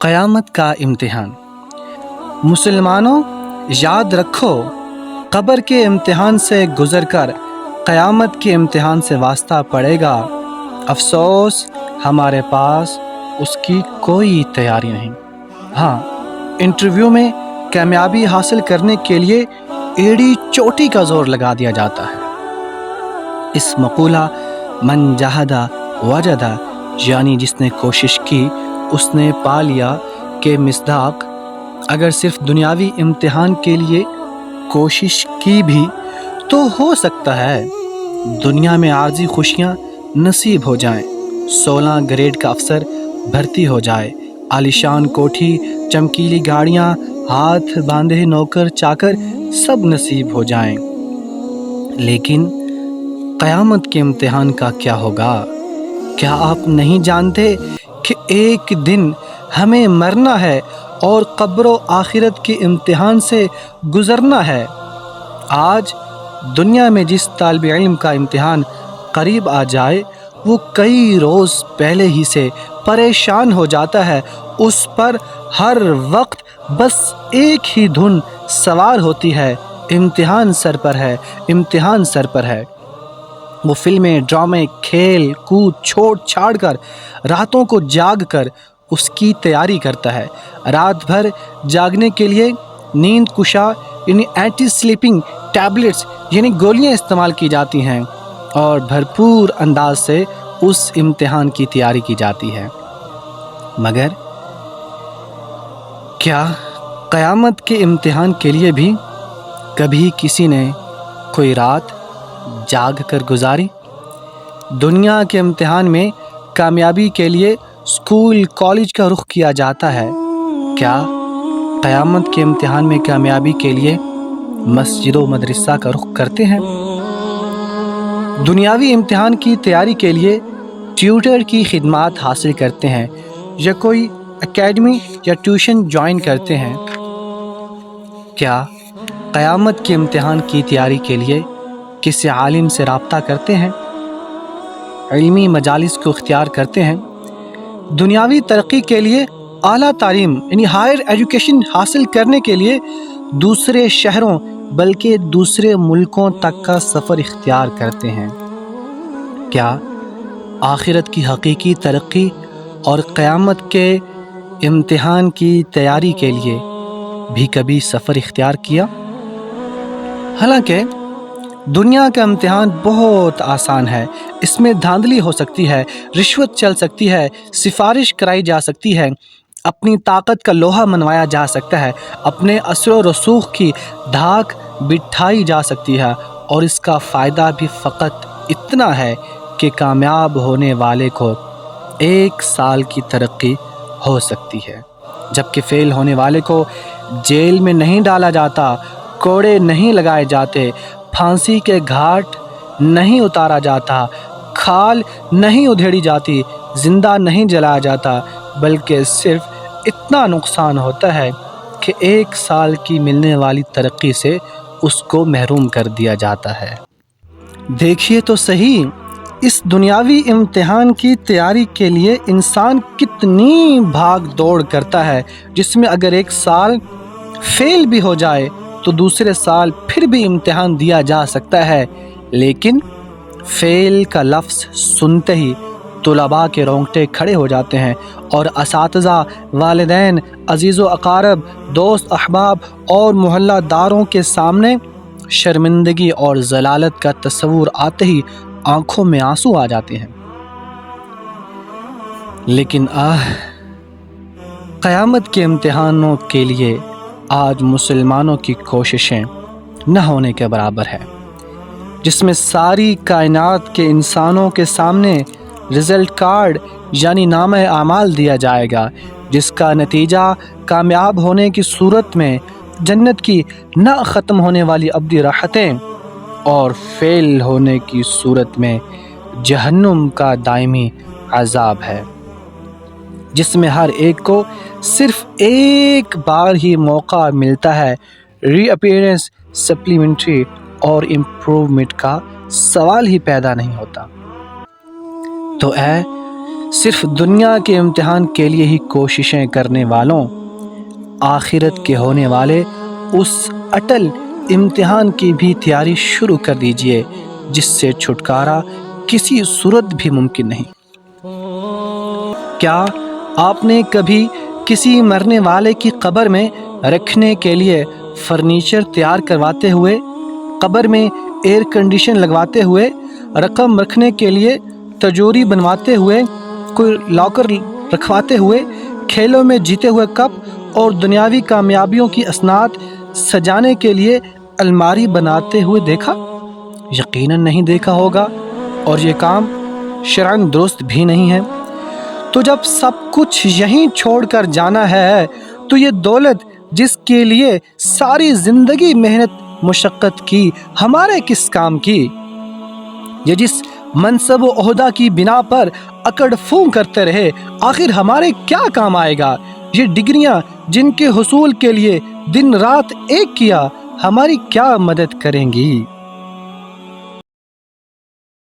क़यामत का इम्तिहान। मुसलमानों, याद रखो, क़ब्र के इम्तिहान से गुज़र कर क़यामत के इम्तिहान से वास्ता पड़ेगा। अफसोस, हमारे पास उसकी कोई तैयारी नहीं। हाँ, इंटरव्यू में कामयाबी हासिल करने के लिए एड़ी चोटी का जोर लगा दिया जाता है। इस मक़ूला मन जहदा वजदा, यानी जिसने कोशिश की उसने पा लिया के मिसदाक, अगर सिर्फ दुनियावी इम्तिहान के लिए कोशिश की भी तो हो सकता है दुनिया में आर्जी खुशियाँ नसीब हो जाएं। 16 ग्रेड का अफसर भर्ती हो जाए, आलीशान कोठी, चमकीली गाड़ियाँ, हाथ बांधे नौकर चाकर सब नसीब हो जाएं। लेकिन क़यामत के इम्तिहान का क्या होगा? क्या आप नहीं जानते कि एक दिन हमें मरना है और क़ब्र व आखिरत के इम्तिहान से गुज़रना है। आज दुनिया में जिस तालिब इल्म का इम्तिहान करीब आ जाए वो कई रोज़ पहले ही से परेशान हो जाता है। उस पर हर वक्त बस एक ही धुन सवार होती है, इम्तिहान सर पर है, इम्तिहान सर पर है। वो फिल्में, ड्रामे, खेल कूद छोड़ छाड़ कर रातों को जाग कर उसकी तैयारी करता है। रात भर जागने के लिए नींद कुशा यानी एंटी स्लीपिंग टैबलेट्स यानी गोलियां इस्तेमाल की जाती हैं और भरपूर अंदाज से उस इम्तिहान की तैयारी की जाती है। मगर क्या क़यामत के इम्तिहान के लिए भी कभी किसी ने कोई रात जाग कर गुजारी? दुनिया के इम्तिहान में कामयाबी के लिए स्कूल कॉलेज का रुख किया जाता है। क्या क़यामत के इम्तिहान में कामयाबी के लिए मस्जिद व मदरसा का रुख करते हैं? दुनियावी इम्तिहान की तैयारी के लिए ट्यूटर की खिदमात हासिल करते हैं या कोई एकेडमी या ट्यूशन ज्वाइन करते हैं? क्या क़यामत के इम्तिहान की तैयारी के लिए किसी आलिम से राब्ता करते हैं, इल्मी मजालिस को इख्तियार करते हैं? दुनियावी तरक्की के लिए आला तालीम यानी हायर एजुकेशन हासिल करने के लिए दूसरे शहरों बल्कि दूसरे मुल्कों तक का सफ़र इख्तियार करते हैं? क्या आखिरत की हकीकी तरक्की और क़यामत के इम्तिहान की तैयारी के लिए भी कभी सफ़र इख्तियार किया? हालांकि दुनिया का इम्तिहान बहुत आसान है। इसमें धांधली हो सकती है, रिश्वत चल सकती है, सिफारिश कराई जा सकती है, अपनी ताकत का लोहा मनवाया जा सकता है, अपने असर रसूख की धाक बिठाई जा सकती है और इसका फ़ायदा भी फ़कत इतना है कि कामयाब होने वाले को 1 साल की तरक्की हो सकती है, जबकि फ़ेल होने वाले को जेल में नहीं डाला जाता, कोड़े नहीं लगाए जाते, फांसी के घाट नहीं उतारा जाता, खाल नहीं उधेड़ी जाती, ज़िंदा नहीं जलाया जाता, बल्कि सिर्फ इतना नुकसान होता है कि 1 साल की मिलने वाली तरक्की से उसको महरूम कर दिया जाता है। देखिए तो सही, इस दुनियावी इम्तिहान की तैयारी के लिए इंसान कितनी भाग दौड़ करता है, जिसमें अगर 1 साल फेल भी हो जाए तो दूसरे साल फिर भी इम्तिहान दिया जा सकता है। लेकिन फेल का लफ्ज़ सुनते ही तुलबा के रोंगटे खड़े हो जाते हैं और असातिज़ा, वालिदैन, अजीज़ व अकारब, दोस्त अहबाब और मोहल्लादारों के सामने शर्मिंदगी और ज़लालत का तस्वुर आते ही आंखों में आंसू आ जाते हैं। लेकिन क़यामत के इम्तिहानों के लिए आज मुसलमानों की कोशिशें न होने के बराबर है, जिसमें सारी कायनात के इंसानों के सामने रिज़ल्ट कार्ड यानी नामे आमाल दिया जाएगा, जिसका नतीजा कामयाब होने की सूरत में जन्नत की न ख़त्म होने वाली अब्दी राहतें और फेल होने की सूरत में जहन्नुम का दायमी अज़ाब है, जिसमें हर एक को सिर्फ एक बार ही मौका मिलता है। रीअपीयरेंस, सप्लीमेंट्री और इम्प्रूवमेंट का सवाल ही पैदा नहीं होता। तो صرف دنیا کے امتحان کے لیے ہی کوششیں کرنے والوں، آخرت کے ہونے والے اس اٹل امتحان کی بھی تیاری شروع کر دیجئے جس سے چھٹکارا کسی صورت بھی ممکن نہیں۔ کیا آپ نے کبھی کسی مرنے والے کی قبر میں رکھنے کے لیے فرنیچر تیار کرواتے ہوئے، قبر میں ایئر کنڈیشن لگواتے ہوئے، رقم رکھنے کے لیے تجوری بنواتے ہوئے، کوئی لاکر رکھواتے ہوئے، کھیلوں میں جیتے ہوئے کپ اور دنیاوی کامیابیوں کی اسناد سجانے کے لیے الماری بناتے ہوئے دیکھا؟ یقیناً نہیں دیکھا ہوگا، اور یہ کام شرعاً درست بھی نہیں ہے۔ تو جب سب کچھ یہیں چھوڑ کر جانا ہے تو یہ دولت جس کے لیے ساری زندگی محنت مشقت کی ہمارے کس کام کی؟ یہ جس منصب و عہدہ کی بنا پر اکڑ فون کرتے رہے آخر ہمارے کیا کام آئے گا؟ یہ ڈگریاں جن کے حصول کے لیے دن رات ایک کیا ہماری کیا مدد کریں گی؟